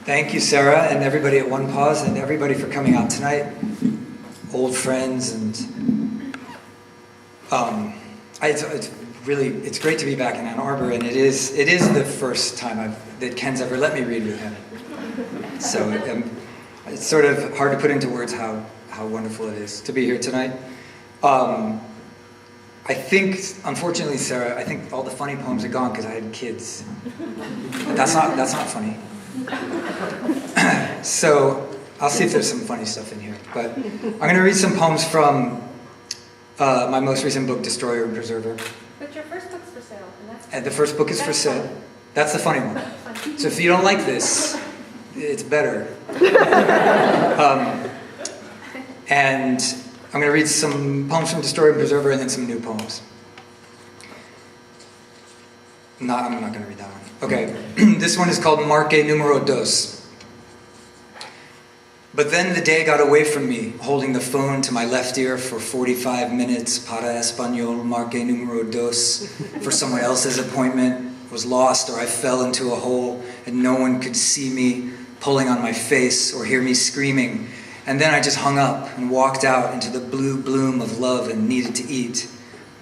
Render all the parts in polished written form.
Thank you, Sarah, and everybody at One Pause, and everybody for coming out tonight. Old friends, and it's great to be back in Ann Arbor, and it is the first time that Ken's ever let me read with him. So it's sort of hard to put into words how wonderful it is to be here tonight. I think, unfortunately, Sarah, I think all the funny poems are gone because I had kids. But that's not funny. So I'll see if there's some funny stuff in here. But I'm going to read some poems from my most recent book, Destroyer and Preserver. But your first book's for sale. And the first book is for sale. That's the funny one. So if you don't like this, it's better. And I'm going to read some poems from Destroyer and Preserver and then some new poems. I'm not going to read that one. Okay, this one is called Marque Numero Dos. But then the day got away from me, holding the phone to my left ear for 45 minutes, para español, Marque Numero Dos, for someone else's appointment, was lost or I fell into a hole and no one could see me pulling on my face or hear me screaming. And then I just hung up and walked out into the blue bloom of love and needed to eat.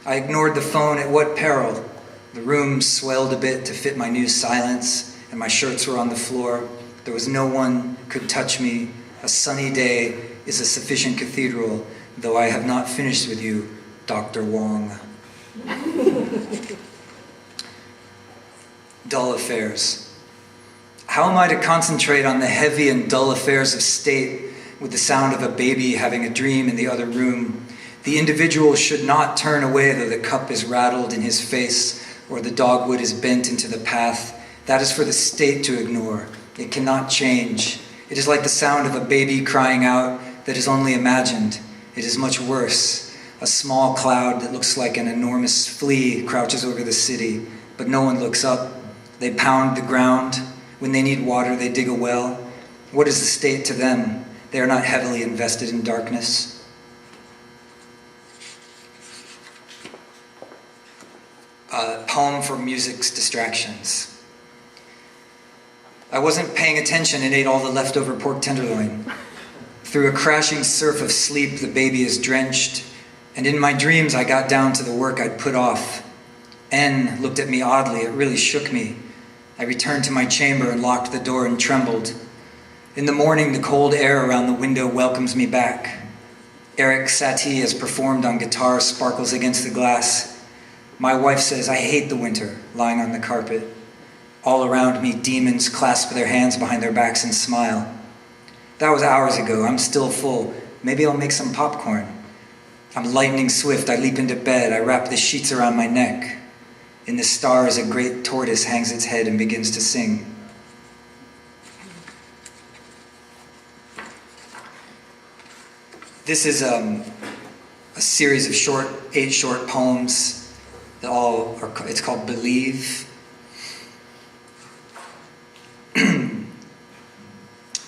I ignored the phone at what peril? The room swelled a bit to fit my new silence, and my shirts were on the floor. There was no one could touch me. A sunny day is a sufficient cathedral, though I have not finished with you, Dr. Wong. Dull affairs. How am I to concentrate on the heavy and dull affairs of state with the sound of a baby having a dream in the other room? The individual should not turn away though the cup is rattled in his face or the dogwood is bent into the path. That is for the state to ignore. It cannot change. It is like the sound of a baby crying out that is only imagined. It is much worse. A small cloud that looks like an enormous flea crouches over the city, but no one looks up. They pound the ground. When they need water, they dig a well. What is the state to them? They are not heavily invested in darkness. Poem for music's distractions. I wasn't paying attention and ate all the leftover pork tenderloin. Through a crashing surf of sleep, the baby is drenched, and in my dreams I got down to the work I'd put off. N looked at me oddly. It really shook me. I returned to my chamber and locked the door and trembled. In the morning, the cold air around the window welcomes me back. Eric Satie, as performed on guitar, sparkles against the glass. My wife says, I hate the winter, lying on the carpet. All around me, demons clasp their hands behind their backs and smile. That was hours ago. I'm still full. Maybe I'll make some popcorn. I'm lightning swift. I leap into bed. I wrap the sheets around my neck. In the stars, a great tortoise hangs its head and begins to sing. This is a series of 8 short poems. It's called Believe.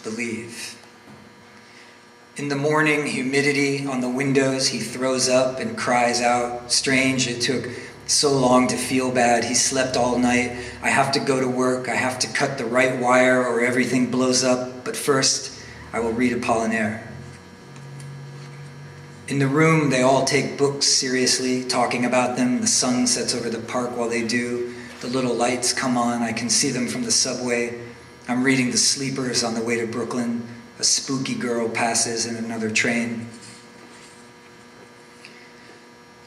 Believe. In the morning, humidity on the windows, he throws up and cries out. Strange, it took so long to feel bad. He slept all night. I have to go to work. I have to cut the right wire or everything blows up. But first, I will read Apollinaire. In the room, they all take books seriously, talking about them. The sun sets over the park while they do. The little lights come on. I can see them from the subway. I'm reading The Sleepers on the way to Brooklyn. A spooky girl passes in another train.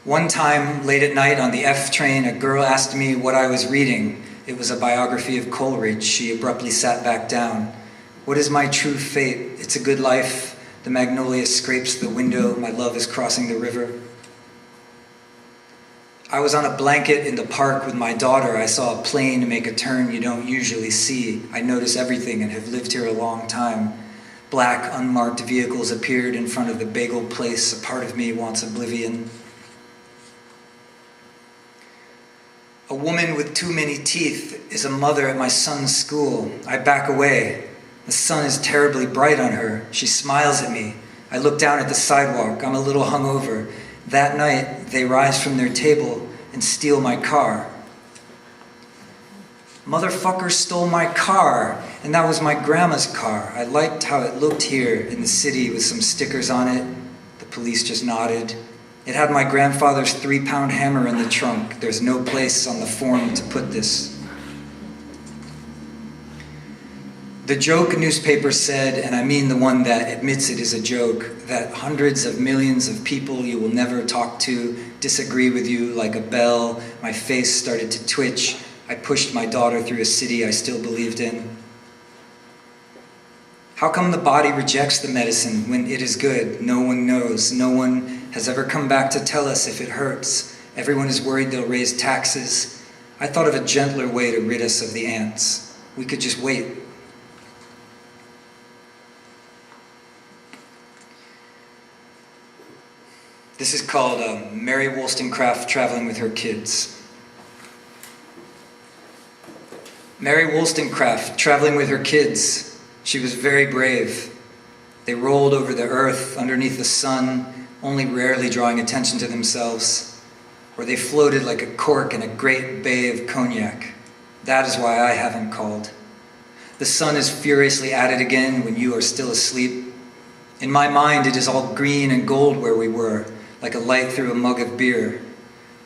One time, late at night on the F train, a girl asked me what I was reading. It was a biography of Coleridge. She abruptly sat back down. What is my true fate? It's a good life. The magnolia scrapes the window. My love is crossing the river. I was on a blanket in the park with my daughter. I saw a plane make a turn you don't usually see. I notice everything and have lived here a long time. Black, unmarked vehicles appeared in front of the bagel place. A part of me wants oblivion. A woman with too many teeth is a mother at my son's school. I back away. The sun is terribly bright on her. She smiles at me. I look down at the sidewalk. I'm a little hungover. That night, they rise from their table and steal my car. Motherfucker stole my car, And that was my grandma's car. I liked how it looked here in the city with some stickers on it. The police just nodded. It had my grandfather's 3-pound hammer in the trunk. There's no place on the form to put this. The joke newspaper said, and I mean the one that admits it is a joke, that hundreds of millions of people you will never talk to disagree with you like a bell. My face started to twitch. I pushed my daughter through a city I still believed in. How come the body rejects the medicine when it is good? No one knows. No one has ever come back to tell us if it hurts. Everyone is worried they'll raise taxes. I thought of a gentler way to rid us of the ants. We could just wait. This is called Mary Wollstonecraft Traveling with Her Kids. Mary Wollstonecraft traveling with her kids. She was very brave. They rolled over the earth underneath the sun, only rarely drawing attention to themselves. Or they floated like a cork in a great bay of cognac. That is why I haven't called. The sun is furiously at it again when you are still asleep. In my mind, it is all green and gold where we were, like a light through a mug of beer.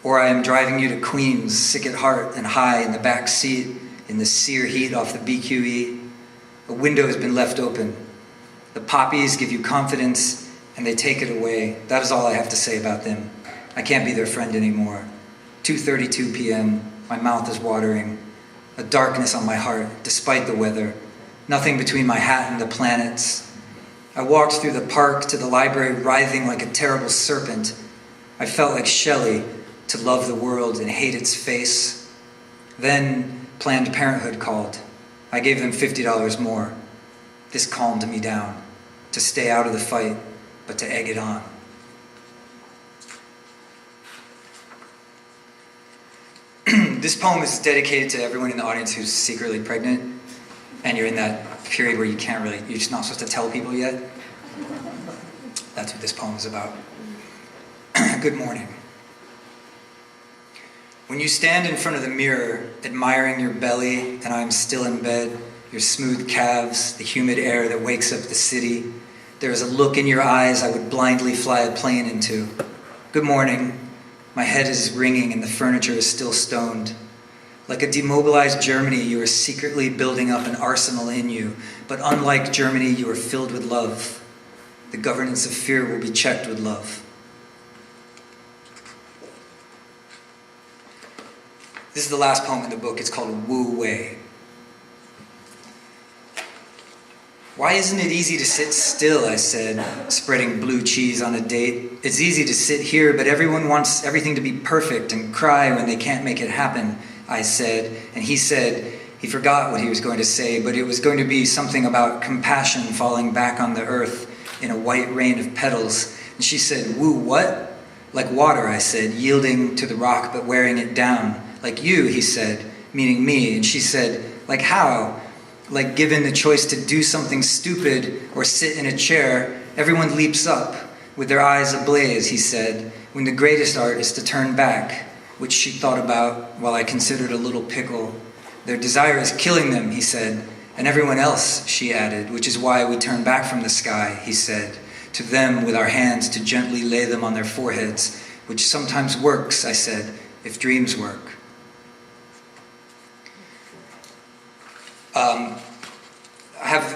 Or I am driving you to Queens, sick at heart and high in the back seat, in the sear heat off the BQE. A window has been left open. The poppies give you confidence and they take it away. That is all I have to say about them. I can't be their friend anymore. 2:32 p.m. My mouth is watering. A darkness on my heart, despite the weather. Nothing between my hat and the planets. I walked through the park to the library, writhing like a terrible serpent. I felt like Shelley, to love the world and hate its face. Then Planned Parenthood called. I gave them $50 more. This calmed me down, to stay out of the fight, but to egg it on. This poem is dedicated to everyone in the audience who's secretly pregnant, and you're in that period where you're just not supposed to tell people yet. That's what this poem is about. Good morning. When you stand in front of the mirror, admiring your belly, and I am still in bed, your smooth calves, the humid air that wakes up the city, there is a look in your eyes I would blindly fly a plane into. Good morning. My head is ringing and the furniture is still stoned. Like a demobilized Germany, you are secretly building up an arsenal in you, but unlike Germany, you are filled with love. The governance of fear will be checked with love. This is the last poem in the book. It's called Wu Wei. Why isn't it easy to sit still, I said, spreading blue cheese on a date. It's easy to sit here, but everyone wants everything to be perfect and cry when they can't make it happen, I said. And he said, he forgot what he was going to say, but it was going to be something about compassion falling back on the earth in a white rain of petals. And she said, Wu what? Like water, I said, yielding to the rock but wearing it down. Like you, he said, meaning me. And she said, like how? Like given the choice to do something stupid or sit in a chair, everyone leaps up with their eyes ablaze, he said, when the greatest art is to turn back, which she thought about while I considered a little pickle. Their desire is killing them, he said, and everyone else, she added, which is why we turn back from the sky, he said, to them with our hands to gently lay them on their foreheads, which sometimes works, I said, if dreams work.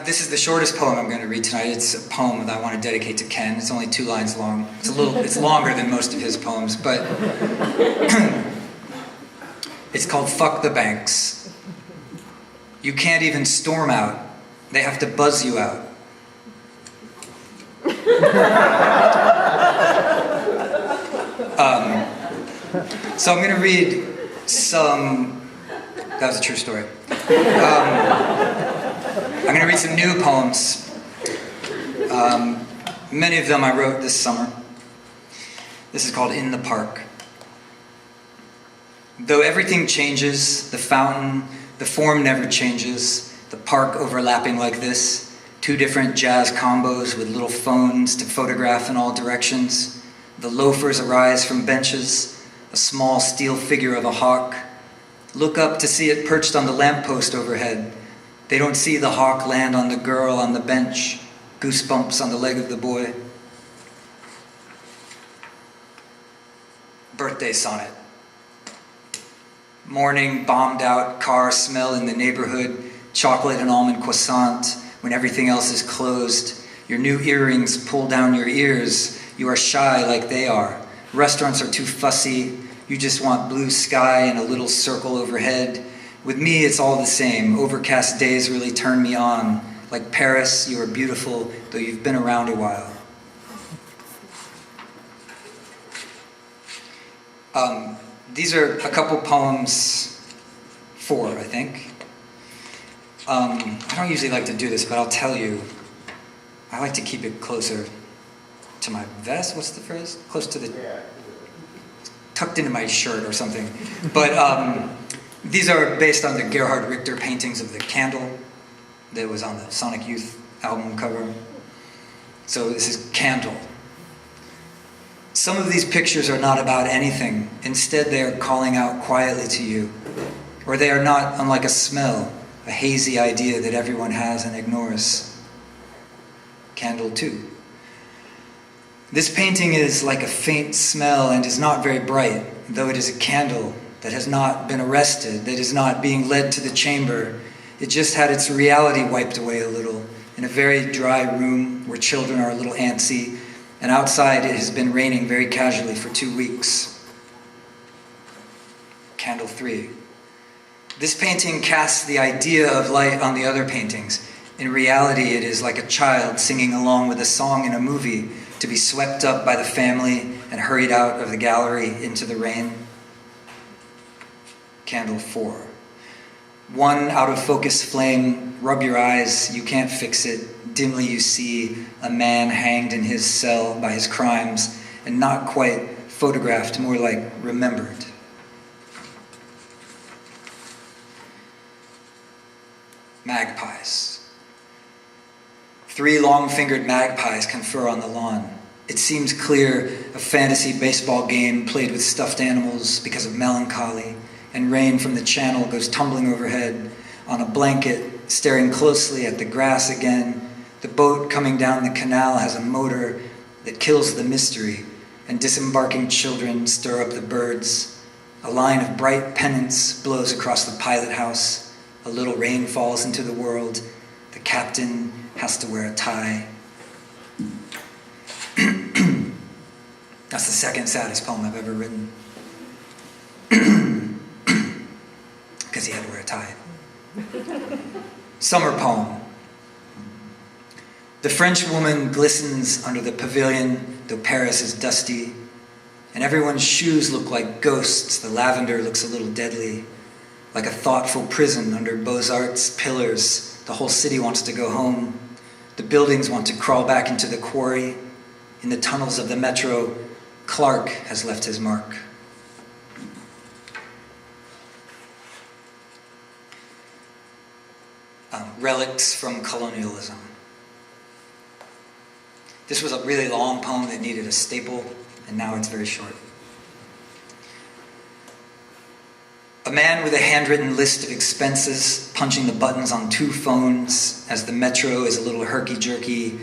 This is the shortest poem I'm going to read tonight. It's a poem that I want to dedicate to Ken. It's only 2 lines long. It's longer than most of his poems, but it's called Fuck the Banks. You can't even storm out. They have to buzz you out. So I'm going to read some... That was a true story. I'm going to read some new poems. Many of them I wrote this summer. This is called In the Park. Though everything changes, the fountain, the form never changes, the park overlapping like this, 2 different jazz combos with little phones to photograph in all directions, the loafers arise from benches, a small steel figure of a hawk, look up to see it perched on the lamppost overhead. They don't see the hawk land on the girl on the bench, goosebumps on the leg of the boy. Birthday sonnet. Morning, bombed out car smell in the neighborhood, chocolate and almond croissant when everything else is closed. Your new earrings pull down your ears. You are shy like they are. Restaurants are too fussy. You just want blue sky and a little circle overhead. With me, it's all the same. Overcast days really turn me on. Like Paris, you are beautiful, though you've been around a while. These are a couple poems, 4, I think. I don't usually like to do this, but I'll tell you, I like to keep it closer to my vest. What's the phrase? Close to the... tucked into my shirt or something. But these are based on the Gerhard Richter paintings of the candle that was on the Sonic Youth album cover. So this is Candle. Some of these pictures are not about anything. Instead, they are calling out quietly to you. Or they are not unlike a smell, a hazy idea that everyone has and ignores. Candle 2. This painting is like a faint smell and is not very bright, though it is a candle that has not been arrested, that is not being led to the chamber. It just had its reality wiped away a little in a very dry room where children are a little antsy, and outside it has been raining very casually for 2 weeks. Candle 3. This painting casts the idea of light on the other paintings. In reality, it is like a child singing along with a song in a movie to be swept up by the family and hurried out of the gallery into the rain. Candle 4. One out-of-focus flame, rub your eyes, you can't fix it. Dimly you see a man hanged in his cell by his crimes, and not quite photographed, more like remembered. Magpies. 3 long-fingered magpies confer on the lawn. It seems clear a fantasy baseball game played with stuffed animals because of melancholy, and rain from the channel goes tumbling overhead on a blanket, staring closely at the grass again. The boat coming down the canal has a motor that kills the mystery, and disembarking children stir up the birds. A line of bright pennants blows across the pilot house. A little rain falls into the world. The captain has to wear a tie. That's the second saddest poem I've ever written. Because he had to wear a tie. Summer poem. The French woman glistens under the pavilion, though Paris is dusty, and everyone's shoes look like ghosts. The lavender looks a little deadly, like a thoughtful prison under Beaux-Arts pillars. The whole city wants to go home. The buildings want to crawl back into the quarry. In the tunnels of the metro, Clark has left his mark. Relics from colonialism. This was a really long poem that needed a staple, and now it's very short. A man with a handwritten list of expenses, punching the buttons on 2 phones as the metro is a little herky-jerky.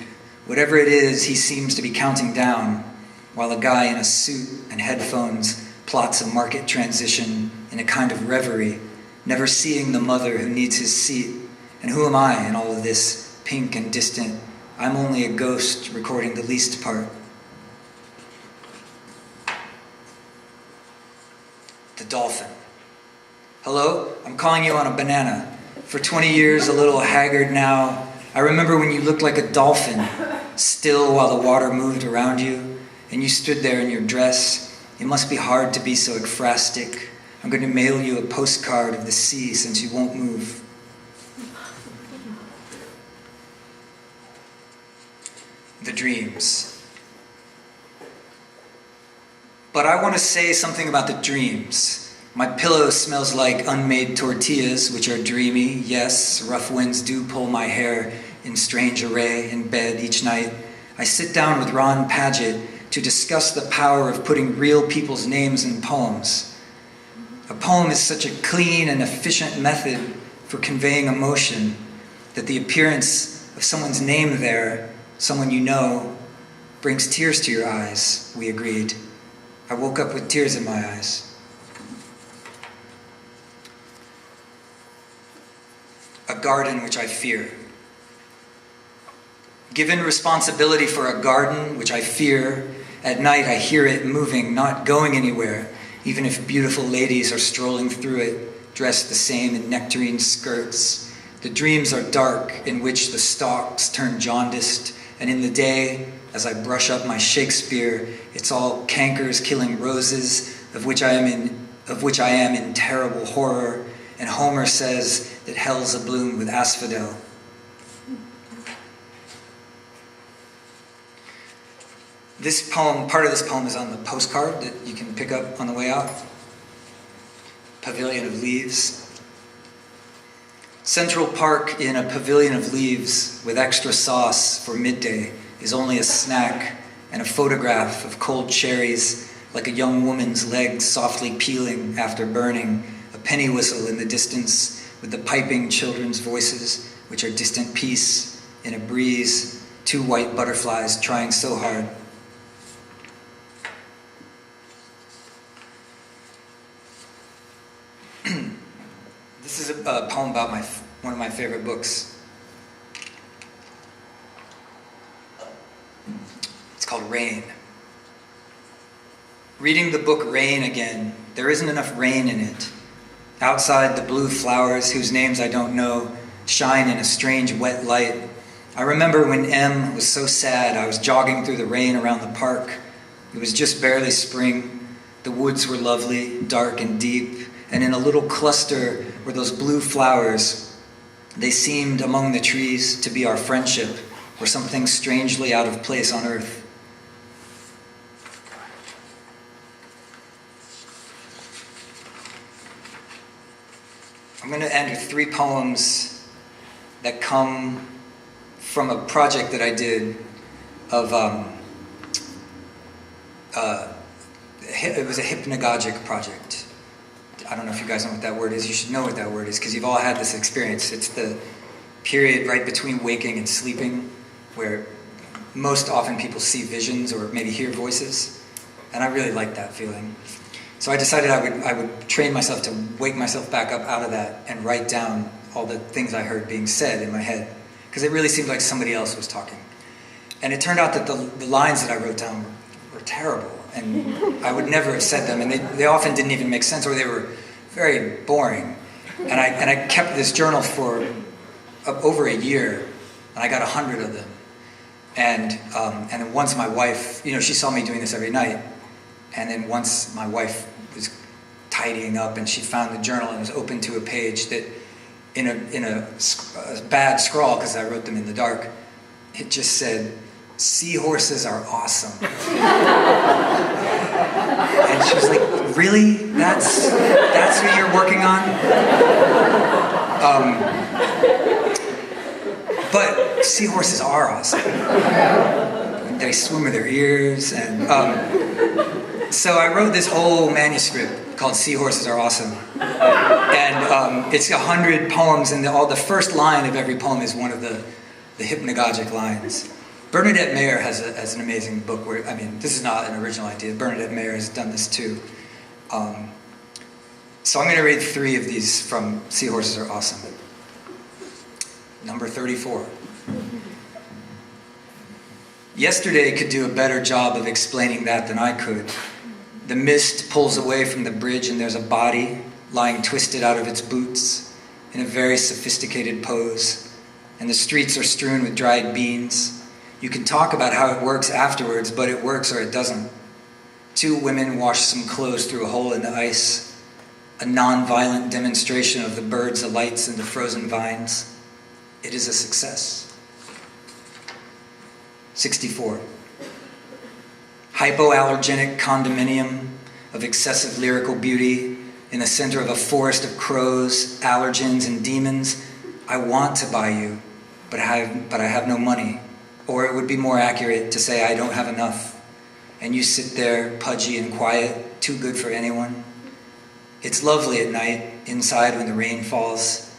Whatever it is, he seems to be counting down, while a guy in a suit and headphones plots a market transition in a kind of reverie, never seeing the mother who needs his seat. And who am I in all of this, pink and distant? I'm only a ghost recording the least part. The dolphin. Hello, I'm calling you on a banana. For 20 years, a little haggard now. I remember when you looked like a dolphin, still while the water moved around you, and you stood there in your dress. It must be hard to be so ekphrastic. I'm going to mail you a postcard of the sea since you won't move. The dreams. But I want to say something about the dreams. My pillow smells like unmade tortillas, which are dreamy. Yes, rough winds do pull my hair in strange array in bed each night. I sit down with Ron Padgett to discuss the power of putting real people's names in poems. A poem is such a clean and efficient method for conveying emotion. that the appearance of someone's name there, someone you know, brings tears to your eyes, we agreed. I woke up with tears in my eyes. A garden which I fear. Given responsibility for a garden which I fear, at night I hear it moving, not going anywhere, even if beautiful ladies are strolling through it, dressed the same in nectarine skirts. The dreams are dark, in which the stalks turn jaundiced, and in the day, as I brush up my Shakespeare, it's all cankers killing roses, of which I am in terrible horror, and Homer says that hell's abloom with asphodel. This poem, part of this poem is on the postcard that you can pick up on the way out. Pavilion of Leaves. Central Park in a pavilion of leaves with extra sauce for midday is only a snack and a photograph of cold cherries like a young woman's legs softly peeling after burning, a penny whistle in the distance with the piping children's voices, which are distant peace in a breeze, two white butterflies trying so hard. This is a poem about one of my favorite books. It's called Rain. Reading the book Rain again, there isn't enough rain in it. Outside, the blue flowers, whose names I don't know, shine in a strange wet light. I remember when M was so sad, I was jogging through the rain around the park. It was just barely spring. The woods were lovely, dark and deep, and in a little cluster were those blue flowers. They seemed among the trees to be our friendship, or something strangely out of place on earth. I'm going to end with 3 poems that come from a project that I did of, it was a hypnagogic project. I don't know if you guys know what that word is. You should know what that word is because you've all had this experience. It's the period right between waking and sleeping where most often people see visions or maybe hear voices. And I really like that feeling. So I decided I would train myself to wake myself back up out of that and write down all the things I heard being said in my head. Because it really seemed like somebody else was talking. And it turned out that the lines that I wrote down were terrible. And I would never have said them. And they often didn't even make sense or they were very boring. And I kept this journal for over a year. And I got 100 of them. And then once my wife, she saw me doing this every night. And then once my wife was tidying up and she found the journal and was open to a page that in a bad scrawl, because I wrote them in the dark, it just said, "Seahorses are awesome." And she was like, "Really? That's what you're working on?" But seahorses are awesome. They swim with their ears and... So I wrote this whole manuscript called Seahorses Are Awesome. And it's 100 poems, and the first line of every poem is one of the hypnagogic lines. Bernadette Mayer has an amazing book where, this is not an original idea. Bernadette Mayer has done this too. So I'm going to read 3 of these from Seahorses Are Awesome. Number 34. Yesterday could do a better job of explaining that than I could. The mist pulls away from the bridge and there's a body lying twisted out of its boots in a very sophisticated pose. And the streets are strewn with dried beans. You can talk about how it works afterwards, but it works or it doesn't. 2 women wash some clothes through a hole in the ice. A non-violent demonstration of the birds' alights in the frozen vines. It is a success. 64. Hypoallergenic condominium of excessive lyrical beauty in the center of a forest of crows, allergens, and demons. I want to buy you, but I have no money. Or it would be more accurate to say I don't have enough. And you sit there, pudgy and quiet, too good for anyone. It's lovely at night, inside when the rain falls.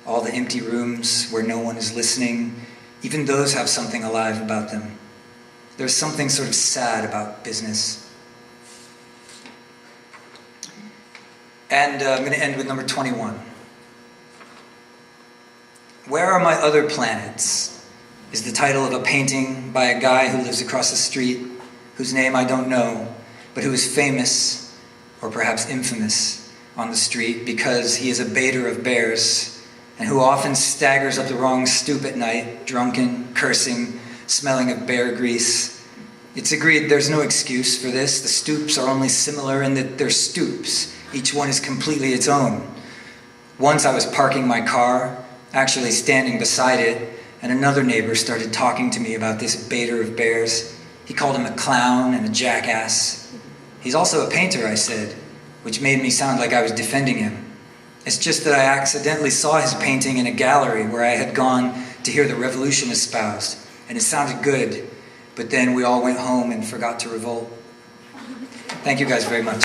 all the empty rooms where no one is listening, even those have something alive about them. There's something sort of sad about business. And I'm going to end with number 21. Where Are My Other Planets is the title of a painting by a guy who lives across the street, whose name I don't know, but who is famous, or perhaps infamous, on the street because he is a baiter of bears, and who often staggers up the wrong stoop at night, drunken, cursing, smelling of bear grease. It's agreed there's no excuse for this. The stoops are only similar in that they're stoops. Each one is completely its own. Once I was parking my car, actually standing beside it, and another neighbor started talking to me about this baiter of bears. He called him a clown and a jackass. He's also a painter, I said, which made me sound like I was defending him. It's just that I accidentally saw his painting in a gallery where I had gone to hear the revolution espoused, and it sounded good, but then we all went home and forgot to revolt. Thank you guys very much.